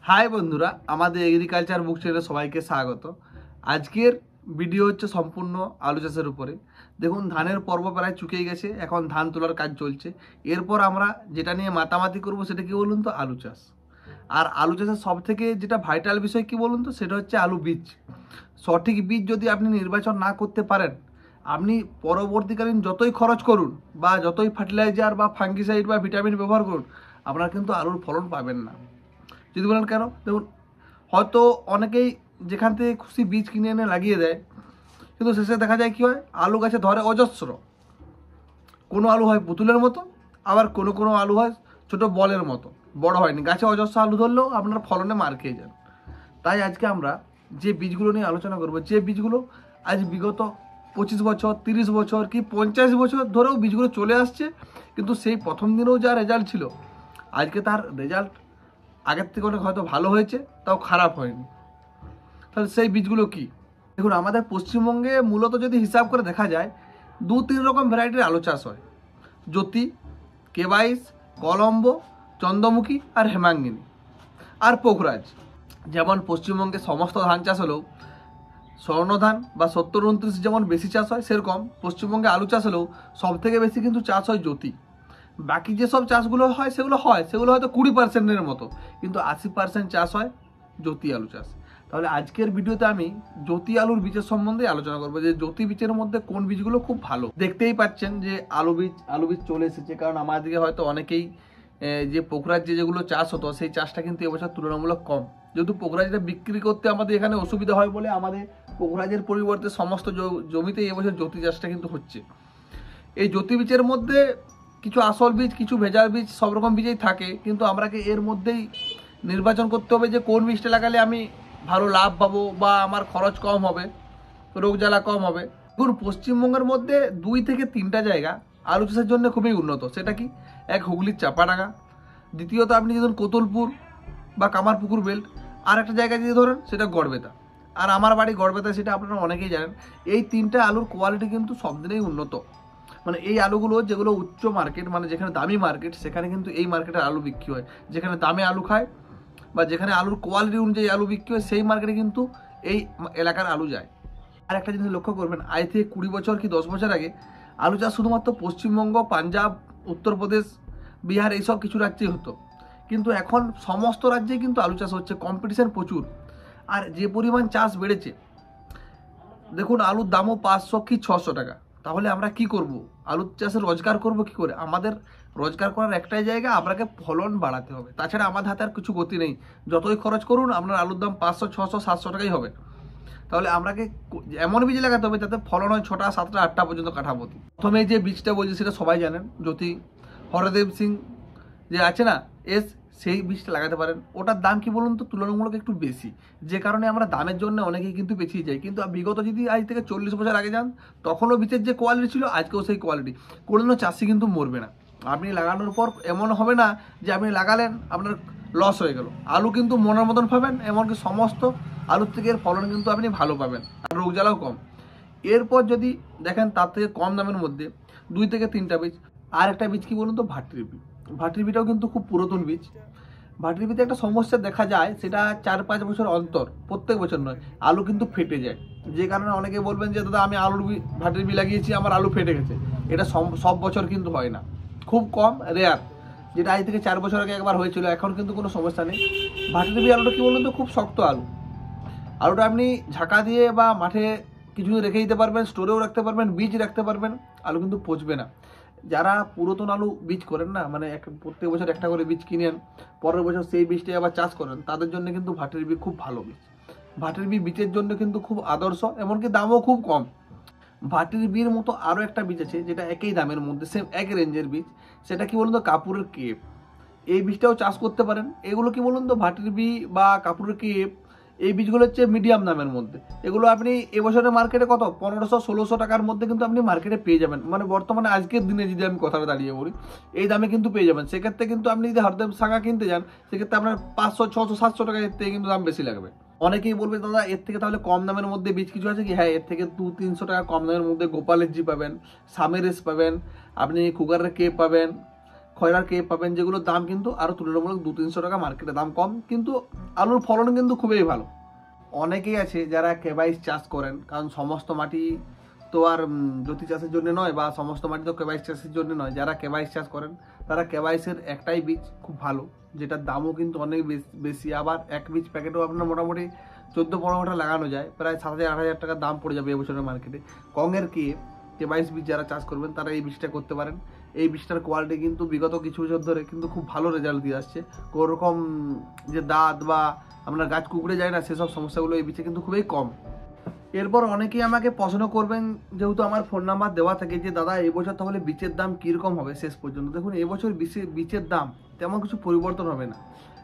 High বন্ধুরা, আমাদের agriculture বুক চ্যানেলে সবাইকে স্বাগত। আজকের ভিডিও হচ্ছে সম্পূর্ণ আলু চাষের উপরে। দেখুন, ধানের পর্ব প্রায় চুকেই গেছে, এখন ধান তোলার কাজ চলছে। এরপর আমরা যেটা নিয়ে মাতামাতি করব সেটা কি বলুন তো, আলু চাষ। আর আলু চাষের সব থেকে যেটা ভাইটাল বিষয় কি বলুন তো, সেটা হচ্ছে আলু বীজ। সঠিক বীজ যদি আপনি নির্বাচন না করতে পারেন, আপনি পরবর্তীকালীন যতই খরচ করুন বা যতই ফার্টিলাইজার বা ফাঙ্গিসাইড বা ভিটামিন ব্যবহার করুন, আপনারা কিন্তু আলুর ফলন পাবেন না। যদি বলেন কেন, দেখুন, হয়তো অনেকেই যেখান থেকে খুশি বীজ কিনে এনে লাগিয়ে দেয়, কিন্তু শেষে দেখা যায় কি হয়, আলু গাছে ধরে অজস্র। কোনো আলু হয় পুতুলের মতো, আবার কোনো কোনো আলু হয় ছোট বলের মতো, বড় হয়নি। গাছে অজস্র আলু ধরলেও আপনার ফলনে মার খেয়ে যান। তাই আজকে আমরা যে বীজগুলো নিয়ে আলোচনা করব, যে বীজগুলো আজ বিগত 25 বছর, 30 বছর কি 50 বছর ধরেও বীজগুলো চলে আসছে, কিন্তু সেই প্রথম দিনেও যা রেজাল্ট ছিল, আজকে তার রেজাল্ট আগের থেকে অনেক হয়তো ভালো হয়েছে, তাও খারাপ হয়নি। তাহলে সেই বীজগুলো কি? দেখুন, আমাদের পশ্চিমবঙ্গে মূলত যদি হিসাব করে দেখা যায়, 2-3 রকম ভ্যারাইটির আলু চাষ হয়। জ্যোতি, কে22, কলম্বো, চন্দ্রমুখী আর হেমাঙ্গিনী আর পোখরাজ। যেমন পশ্চিমবঙ্গে সমস্ত ধান চাষ হলেও স্বর্ণধান বা 70-29 যেমন বেশি চাষ হয়, সেরকম পশ্চিমবঙ্গে আলু চাষ হলেও সব থেকে বেশি কিন্তু চাষ হয় জ্যোতি। বাকি যেসব চাষগুলো হয় সেগুলো হয়তো 20%-এর মতো, কিন্তু 80% চাষ হয় জ্যোতি আলু চাষ। তাহলে আজকের ভিডিওতে আমি জ্যোতি আলুর বীজের সম্বন্ধে আলোচনা করবো, যে জ্যোতি বীজের মধ্যে কোন বীজগুলো খুব ভালো। দেখতেই পাচ্ছেন যে আলু বীজ চলে এসেছে, কারণ আমাদেরকে হয়তো অনেকেই যে পোখরাজ যেগুলো চাষ হতো, সেই চাষটা কিন্তু এবছর তুলনামূলক কম। যেহেতু পোখরাজটা বিক্রি করতে আমাদের এখানে অসুবিধা হয় বলে আমাদের পোখরাজের পরিবর্তে সমস্ত জমিতে এবছর জ্যোতি চাষটা কিন্তু হচ্ছে। এই জ্যোতি বীজের মধ্যে কিছু আসল বীজ, কিছু ভেজাল বীজ, সব রকম বীজই থাকে, কিন্তু আমরাকে এর মধ্যেই নির্বাচন করতে হবে যে কোন বীজটা লাগালে আমি ভালো লাভ পাবো বা আমার খরচ কম হবে, রোগ জ্বালা কম হবে। দেখুন, পশ্চিমবঙ্গের মধ্যে 2 থেকে 3টা জায়গা আলু চাষের জন্য খুবই উন্নত। সেটা কি? এক, হুগলির চাপাডাঙ্গা। দ্বিতীয়ত আপনি যদি কোতুলপুর বা কামারপুকুর বেল্ট। আর একটা জায়গা যদি ধরেন, সেটা গড়বেতা। আর আমার বাড়ি গড়বেতা, সেটা আপনারা অনেকেই জানেন। এই 3টা আলুর কোয়ালিটি কিন্তু সব দিনেই উন্নত। মানে এই আলুগুলো যেগুলো উচ্চ মার্কেট, মানে যেখানে দামি মার্কেট, সেখানে কিন্তু এই মার্কেটের আলু বিক্রি হয়। যেখানে দামে আলু খায় বা যেখানে আলুর কোয়ালিটি অনুযায়ী আলু বিক্রি হয়, সেই মার্কেটে কিন্তু এই এলাকার আলু যায়। আর একটা জিনিস লক্ষ্য করবেন, আজ থেকে 20 বছর কি 10 বছর আগে আলু চাষ শুধুমাত্র পশ্চিমবঙ্গ, পাঞ্জাব, উত্তরপ্রদেশ, বিহার এইসব কিছু রাজ্যেই হতো, কিন্তু এখন সমস্ত রাজ্যেই কিন্তু আলু চাষ হচ্ছে। কম্পিটিশন প্রচুর। আর যে পরিমাণ চাষ বেড়েছে, দেখুন, আলুর দামও 500 কি 600 টাকা। তাহলে আমরা কি করব? আলু চাষে রোজগার করব কি করে? আমাদের রোজগার করার একটাই জায়গা, আপনাকে ফলন বাড়াতে হবে। তাছাড়া আমাদের হাতে আর কিছু গতি নেই। যতই খরচ করুন, আপনার আলুর দাম 500, 600, 700 টাকাই হবে। তাহলে আপনাকে এমন বীজ লাগাতে হবে যাতে ফলন হয় 6টা, 7টা, 8টা পর্যন্ত কাঠাপতি। প্রথমে যে বীজটা বলছি সেটা সবাই জানেন, জ্যোতি। হরদেব সিং যে আছে না, সেই বীজটা লাগাতে পারেন। ওটার দাম কি বলুন তো, তুলনামূলক একটু বেশি, যে কারণে আমরা দামের জন্য অনেকেই কিন্তু পেছিয়ে যাই। কিন্তু বিগত যদি আজ থেকে 40 বছর আগে যান, তখনও বীজের যে কোয়ালিটি ছিল, আজকেও সেই কোয়ালিটি। কোনো চাষি কিন্তু মরবে না। আপনি লাগানোর পর এমন হবে না যে আপনি লাগালেন, আপনার লস হয়ে গেল। আলু কিন্তু মনের মতন পাবেন, এমনকি সমস্ত আলুর থেকে এর ফলন কিন্তু আপনি ভালো পাবেন, আর রোগ জ্বালাও কম। এরপর যদি দেখেন, তার থেকে কম দামের মধ্যে 2 থেকে 3টা বীজ। আর একটা বীজ কি বলুন তো, ভাটির বীজ। ভাটির বীজটাও কিন্তু খুব পুরাতন বীজ। ভাটির বীজে একটা সমস্যা দেখা যায়, সেটা 4-5 বছর অন্তর, প্রত্যেক বছর নয়, আলু কিন্তু ফেটে যায়। যে কারণে অনেকে বলবেন যে দাদা, আমি ভাটির বীজ লাগিয়েছি, আমার আলু ফেটে গেছে। এটা সব বছর কিন্তু হয় না, খুব কম, রেয়ার। যেটা আজ থেকে 4 বছর আগে একবার হয়েছিল, এখন কিন্তু কোনো সমস্যা নেই। ভাটির বীজ আলুটা কি বলুন তো, খুব শক্ত আলু। আলুটা আপনি ঝাঁকা দিয়ে বা মাঠে কিছুদিন রেখে দিতে পারবেন, স্টোরেও রাখতে পারবেন, বীজ রাখতে পারবেন, আলু কিন্তু পচবে না। যারা পুরাতন আলু বীজ করেন না, মানে প্রত্যেক বছর একটা করে বীজ কিনেন, পরের বছর সেই বীজটাই আবার চাষ করেন, তাদের জন্য কিন্তু ভাটির বীজ খুব ভালো বীজ। ভাটির বীজের জন্য কিন্তু খুব আদর্শ, এমনকি দামও খুব কম। ভাটির বীজের মতো আরও একটা বীজ আছে, যেটা একই দামের মধ্যে, সেম এক রেঞ্জের বীজ। সেটা কি বলুন তো, কাপুরের কেপ। এই বীজটাও চাষ করতে পারেন। এগুলো কি বলুন তো, ভাটির বীজ বা কাপুরের কেপ, এই বীজগুলো হচ্ছে মিডিয়াম দামের মধ্যে। এগুলো আপনি এবছরের মার্কেটে কত, 1500-1600 টাকার মধ্যে কিন্তু আপনি মার্কেটে পেয়ে যাবেন। মানে বর্তমানে আজকের দিনে যদি আমি কথাটা দাঁড়িয়ে বলি, এই দামে কিন্তু পেয়ে যাবেন। সেক্ষেত্রে কিন্তু আপনি যদি হরদেব সাঙ্গা কিনতে যান, সেক্ষেত্রে আপনার 500, 600, 700 টাকা এর থেকে কিন্তু দাম বেশি লাগবে। অনেকেই বলবে, দাদা এর থেকে তাহলে কম দামের মধ্যে বীজ কিছু আছে কি? হ্যাঁ, এর থেকে 200-300 টাকা কম দামের মধ্যে গোপালের জি পাবেন, সামেরেস পাবেন, আপনি কুকারের কেপ পাবেন, খয়রার কেপ পাবেন, যেগুলোর দাম কিন্তু আরও তুলনামূলক 200-300 টাকা মার্কেটে দাম কম, কিন্তু আলুর ফলন কিন্তু খুবই ভালো। অনেকেই আছে যারা কেবাইশ চাষ করেন, কারণ সমস্ত মাটি তো আর জ্যোতি চাষের জন্য নয়, বা সমস্ত মাটি তো কেবাইশ চাষের জন্য নয়। যারা কেবাইশ চাষ করেন তারা কেবাইশের একটাই বীজ খুব ভালো, যেটার দামও কিন্তু অনেক বেশি। আবার এক বীজ প্যাকেটও আপনার মোটামুটি 14-15 টাকা লাগানো যায়, প্রায় 7,000-8,000 টাকার দাম পড়ে যাবে এবছরের মার্কেটে। কংয়ের কেবাইশ বীজ যারা চাষ করবেন তারা এই বীজটা করতে পারেন। এই বীজটার কোয়ালিটি কিন্তু বিগত কিছু বছর ধরে কিন্তু খুব ভালো রেজাল্ট দিয়ে আসছে। কোনোরকম যে দাঁত বা আপনার গাছ কুকড়ে যায় না, সেসব সমস্যাগুলো এই বীজে কিন্তু খুবই কম। এরপর অনেকেই আমাকে প্রশ্ন করবেন, যেহেতু আমার ফোন নাম্বার দেওয়া থাকে, যে দাদা এবছর তাহলে বীজের দাম কীরকম হবে শেষ পর্যন্ত। দেখুন, এবছর বীজের দাম তেমন কিছু পরিবর্তন হবে না,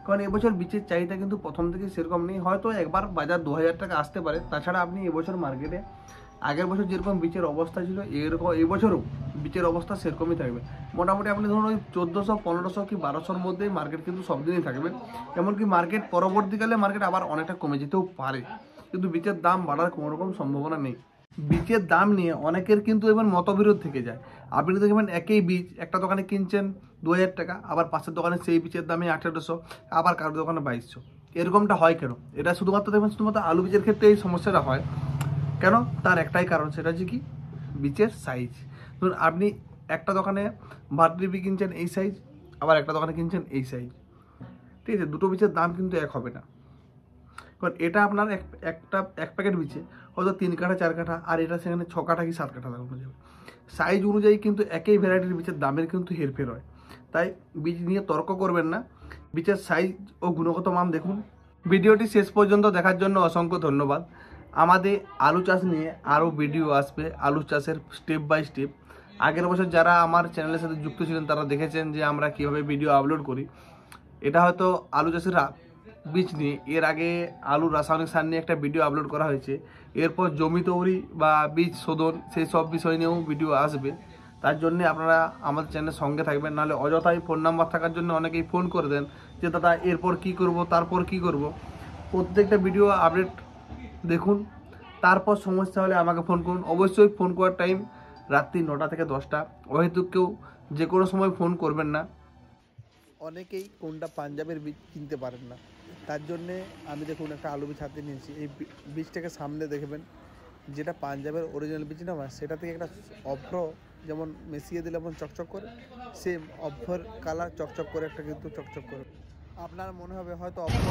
কারণ এবছর বীজের চাহিদা কিন্তু প্রথম থেকে সেরকম নেই। হয়তো একবার বাজার 2,000 টাকা আসতে পারে, তাছাড়া আপনি এবছর মার্কেটে আগের বছর যেরকম বীজের অবস্থা ছিল এরকম এবছরও বীজের অবস্থা সেরকমই থাকবে। মোটামুটি আপনি ধরুন ওই 1400, 1500 কি 1200-র মধ্যেই মার্কেট কিন্তু সব দিনই থাকবে। এমনকি মার্কেট পরবর্তীকালে মার্কেট আবার অনেকটা কমে যেতেও পারে, কিন্তু বীজের দাম বাড়ার কোনো রকম সম্ভাবনা নেই। বীজের দাম নিয়ে অনেকের কিন্তু এবার মতবিরোধ থেকে যায়। আপনি দেখবেন একই বীজ একটা দোকানে কিনছেন 2,000 টাকা, আবার পাশের দোকানে সেই বীজের দামে 1,800, আবার কারোর দোকানে 2,200। এরকমটা হয় কেন? এটা শুধুমাত্র আলু বীজের ক্ষেত্রে এই সমস্যাটা হয় কেন? তার একটাই কারণ, সেটা হচ্ছে কি বীজের সাইজ। ধরুন আপনি একটা দোকানে ভার্টি বীজ কিনছেন এই সাইজ, আবার একটা দোকানে কিনছেন এই সাইজ, ঠিক আছে? দুটো বীজের দাম কিন্তু এক হবে না, কারণ এটা আপনার এক প্যাকেট বীজে হয়তো 3 কাঠা 4 কাঠা, আর এটা সেখানে 6 কাঠা কি 7 কাঠা লাগানো যাবে। সাইজ অনুযায়ী কিন্তু একই ভ্যারাইটির বীজের দামের কিন্তু হেরফের হয়। তাই বীজ নিয়ে তর্ক করবেন না, বীজের সাইজ ও গুণগত মান দেখুন। ভিডিওটি শেষ পর্যন্ত দেখার জন্য অসংখ্য ধন্যবাদ। আমাদের আলু চাষ নিয়ে আরও ভিডিও আসবে, আলু চাষের স্টেপ বাই স্টেপ। আগের বছর যারা আমার চ্যানেলের সাথে যুক্ত ছিলেন তারা দেখেছেন যে আমরা কীভাবে ভিডিও আপলোড করি। এটা হয়তো আলু চাষের বীজ নিয়ে, এর আগে আলুর রাসায়নিক সার নিয়ে একটা ভিডিও আপলোড করা হয়েছে। এরপর জমি তৈরি বা বীজ শোধন, সেই সব বিষয় নিয়েও ভিডিও আসবে। তার জন্য আপনারা আমাদের চ্যানেলের সঙ্গে থাকবেন, নাহলে অযথাই ফোন নাম্বার থাকার জন্য অনেকেই ফোন করে দেন যে দাদা এরপর কি করব, তারপর কি করব। প্রত্যেকটা ভিডিও আপডেট দেখুন, তারপর সমস্যা হলে আমাকে ফোন করুন। অবশ্যই ফোন করার টাইম রাত্রি 9টা থেকে 10টা, অহেতুক কেউ যে কোনো সময় ফোন করবেন না। অনেকেই কোনটা পাঞ্জাবের বীজ কিনতে পারেন না, তার জন্যে আমি দেখুন একটা আলু বীজ হাতে নিয়েছি। এই বীজটাকে সামনে দেখবেন, যেটা পাঞ্জাবের অরিজিনাল বীজ না, সেটা থেকে একটা অভ্র যেমন মিশিয়ে দিলে যেমন চকচক করে, সেম অভ্রর কালার চকচক করে একটা কিন্তু চকচক করে। আপনার মনে হবে হয়তো অভ্র